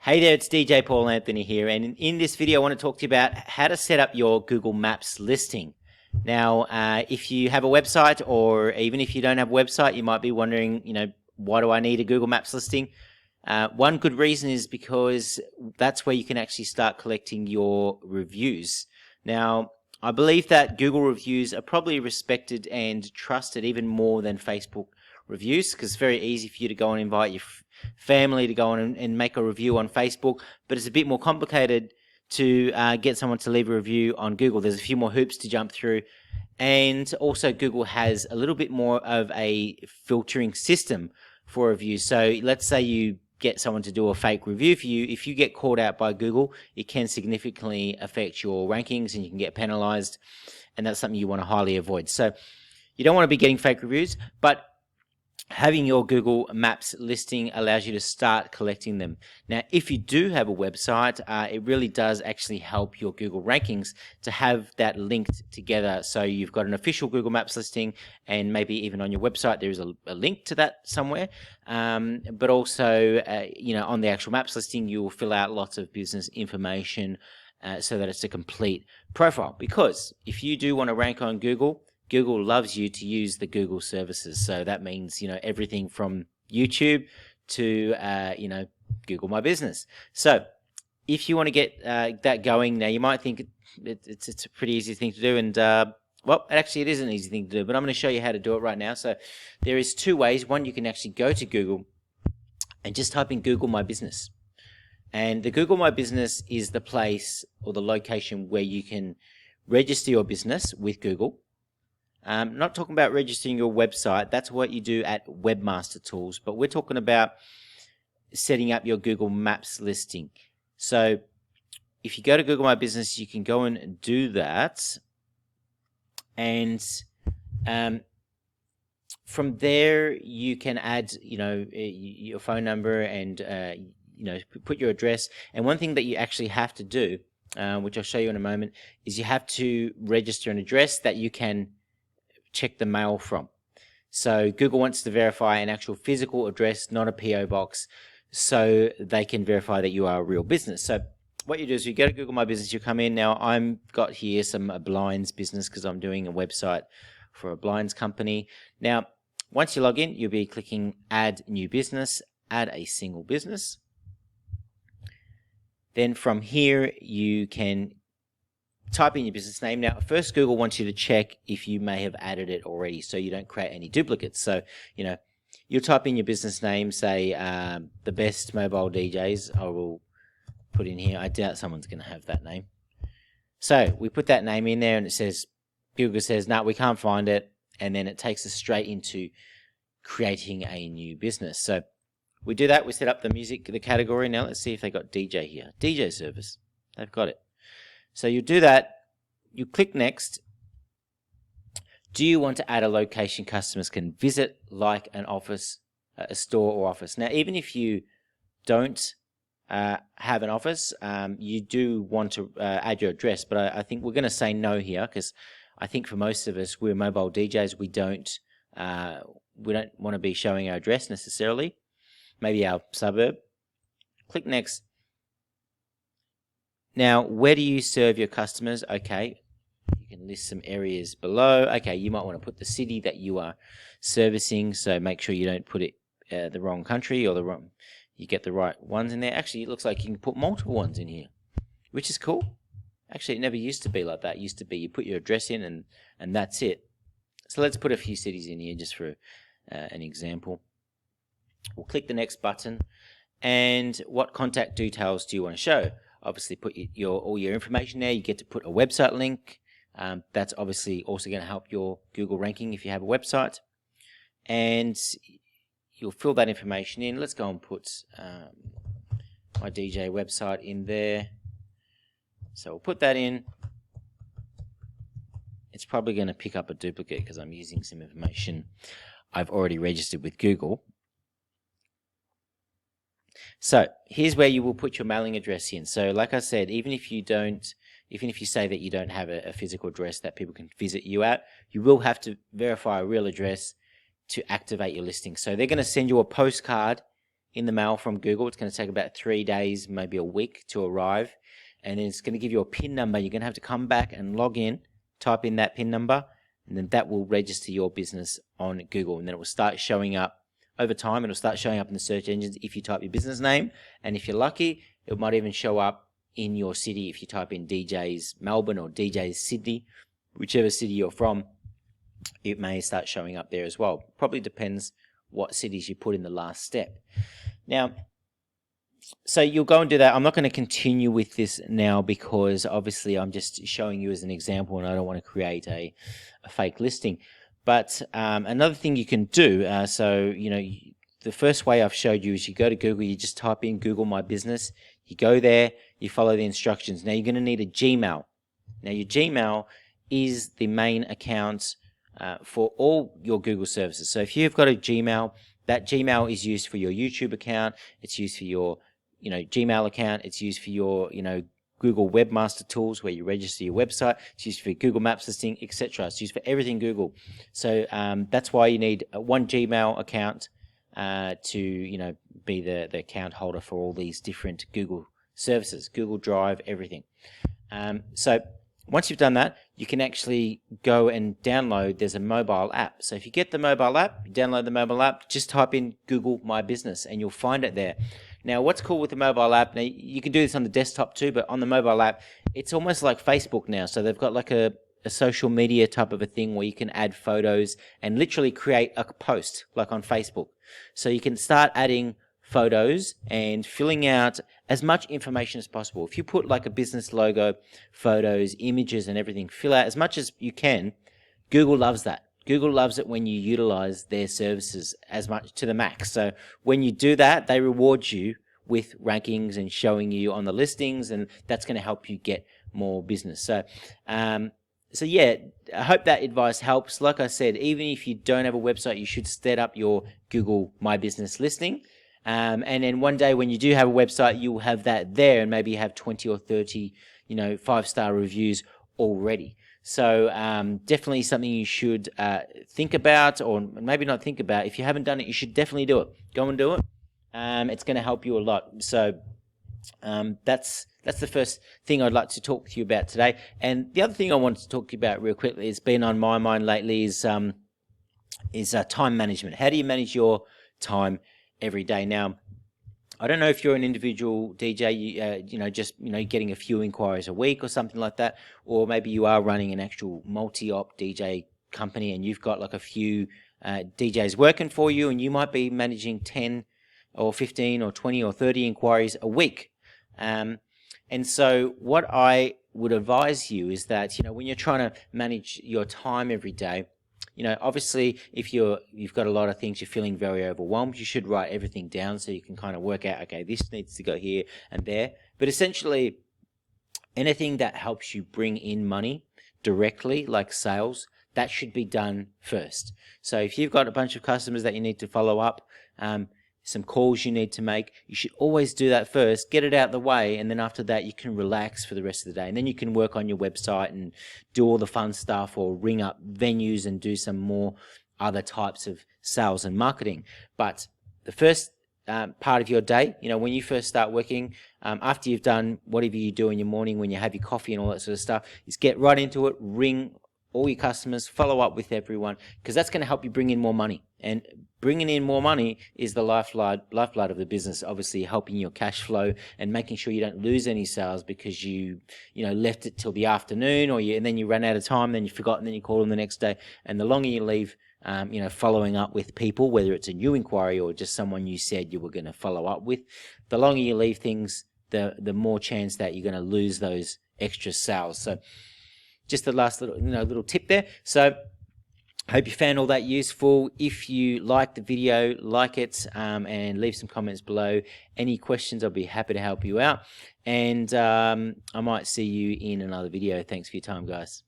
Hey there, it's DJ Paul Anthony here, and in this video I want to talk to you about how to set up your Google Maps listing. Now, if you have a website, or even if you don't have a website, you might be wondering, why do I need a Google Maps listing? One good reason is because that's where you can actually start collecting your reviews. Now, I believe that Google reviews are probably respected and trusted even more than Facebook reviews, because it's very easy for you to go and invite your family to go on and make a review on Facebook, but it's a bit more complicated to get someone to leave a review on Google. There's a few more hoops to jump through, and also Google has a little bit more of a filtering system for reviews. So let's say you get someone to do a fake review for you. If you get called out by Google, it can significantly affect your rankings and you can get penalized, and that's something you want to highly avoid. So you don't want to be getting fake reviews, but having your Google Maps listing allows you to start collecting them. Now, if you do have a website, it really does actually help your Google rankings to have that linked together. So you've got an official Google Maps listing, and maybe even on your website there is a link to that somewhere. But also, on the actual Maps listing, you will fill out lots of business information so that it's a complete profile. Because if you do want to rank on Google, Google loves you to use the Google services. So that means, everything from YouTube to, Google My Business. So if you want to get that going, now you might think it's a pretty easy thing to do. And, actually it is an easy thing to do, but I'm going to show you how to do it right now. So there is two ways. One, you can actually go to Google and just type in Google My Business. And the Google My Business is the place or the location where you can register your business with Google. Not talking about registering your website. That's what you do at Webmaster Tools, but we're talking about setting up your Google Maps listing. So if you go to Google My Business, you can go and do that, and from there you can add your phone number and put your address. And one thing that you actually have to do, which I'll show you in a moment, is you have to register an address that you can check the mail from. So Google wants to verify an actual physical address, not a PO box, so they can verify that you are a real business. So what you do is you go to Google My Business, you come in. Now I've got here some blinds business because I'm doing a website for a blinds company. Now once you log in, you'll be clicking add new business, add a single business. Then from here you can type in your business name. Now, first Google wants you to check if you may have added it already, so you don't create any duplicates. So, you'll type in your business name, say the best mobile DJs. I will put in here. I doubt someone's going to have that name. So we put that name in there, and Google says, no, we can't find it, and then it takes us straight into creating a new business. So we do that. We set up the category. Now let's see if they got DJ here. DJ service. They've got it. So you do that, you click next. Do you want to add a location customers can visit, like an office, a store or office? Now, even if you don't have an office, you do want to add your address, but I think we're going to say no here, because I think for most of us, we're mobile DJs. We don't want to be showing our address necessarily, maybe our suburb. Click next. Now, where do you serve your customers? Okay, you can list some areas below. Okay, you might want to put the city that you are servicing, so make sure you don't put it the wrong country or you get the right ones in there. Actually, it looks like you can put multiple ones in here, which is cool. Actually, it never used to be like that. It used to be you put your address in and that's it. So let's put a few cities in here just for an example. We'll click the next button, and what contact details do you want to show? Obviously put all your information there. You get to put a website link. That's obviously also going to help your Google ranking if you have a website. And you'll fill that information in. Let's go and put my DJ website in there. So we'll put that in. It's probably going to pick up a duplicate because I'm using some information I've already registered with Google. So here's where you will put your mailing address in. So like I said, even if you say that you don't have a physical address that people can visit you at, you will have to verify a real address to activate your listing. So they're going to send you a postcard in the mail from Google. It's going to take about 3 days, maybe a week to arrive. And then it's going to give you a PIN number. You're going to have to come back and log in, type in that PIN number, and then that will register your business on Google. And then it will start showing up over time. It'll start showing up in the search engines if you type your business name. And if you're lucky, it might even show up in your city if you type in DJ's Melbourne or DJ's Sydney, whichever city you're from. It may start showing up there as well. Probably depends what cities you put in the last step. Now, so you'll go and do that. I'm not going to continue with this now because obviously I'm just showing you as an example and I don't want to create a fake listing. But another thing you can do, the first way I've showed you is you go to Google, you just type in Google My Business, you go there, you follow the instructions. Now you're going to need a Gmail. Now your Gmail is the main account for all your Google services. So if you've got a Gmail, that Gmail is used for your YouTube account, it's used for your Gmail account, it's used for your Google Webmaster Tools where you register your website, it's used for Google Maps listing, etc. It's used for everything Google. So that's why you need one Gmail account to be the account holder for all these different Google services, Google Drive, everything. So once you've done that, you can actually go and download, there's a mobile app. So if you get the mobile app, you download the mobile app, just type in Google My Business and you'll find it there. Now, what's cool with the mobile app, now you can do this on the desktop too, but on the mobile app, it's almost like Facebook now. So they've got like a social media type of a thing where you can add photos and literally create a post like on Facebook. So you can start adding photos and filling out as much information as possible. If you put like a business logo, photos, images and everything, fill out as much as you can. Google loves that. Google loves it when you utilize their services as much to the max. So when you do that, they reward you with rankings and showing you on the listings, and that's going to help you get more business. So yeah, I hope that advice helps. Like I said, even if you don't have a website, you should set up your Google My Business listing. And then one day when you do have a website, you'll have that there and maybe have 20 or 30, 5-star reviews already. So definitely something you should think about, or maybe not think about. If you haven't done it, you should definitely do it. Go and do it. It's going to help you a lot. So that's the first thing I'd like to talk to you about today. And the other thing I wanted to talk to you about real quickly, it's been on my mind lately, is time management. How do you manage your time every day? Now, I don't know if you're an individual DJ, just getting a few inquiries a week or something like that, or maybe you are running an actual multi-op DJ company and you've got like a few DJs working for you, and you might be managing 10 or 15 or 20 or 30 inquiries a week. And so what I would advise you is that, when you're trying to manage your time every day, obviously if you've got a lot of things, you're feeling very overwhelmed, you should write everything down so you can kind of work out, okay, this needs to go here and there. But essentially anything that helps you bring in money directly, like sales, that should be done first. So if you've got a bunch of customers that you need to follow up, some calls you need to make, you should always do that first, get it out of the way, and then after that you can relax for the rest of the day, and then you can work on your website and do all the fun stuff, or ring up venues and do some more other types of sales and marketing. But the first part of your day, when you first start working, after you've done whatever you do in your morning, when you have your coffee and all that sort of stuff, is get right into it, ring all your customers, follow up with everyone, because that's going to help you bring in more money. And bringing in more money is the lifeblood of the business, obviously helping your cash flow and making sure you don't lose any sales because you left it till the afternoon, and then you ran out of time, then you forgot, and then you call them the next day. And the longer you leave, following up with people, whether it's a new inquiry or just someone you said you were going to follow up with, the longer you leave things, the more chance that you're going to lose those extra sales. So just the last little tip there. So I hope you found all that useful. If you like the video, like it, and leave some comments below. Any questions, I'll be happy to help you out. And I might see you in another video. Thanks for your time, guys.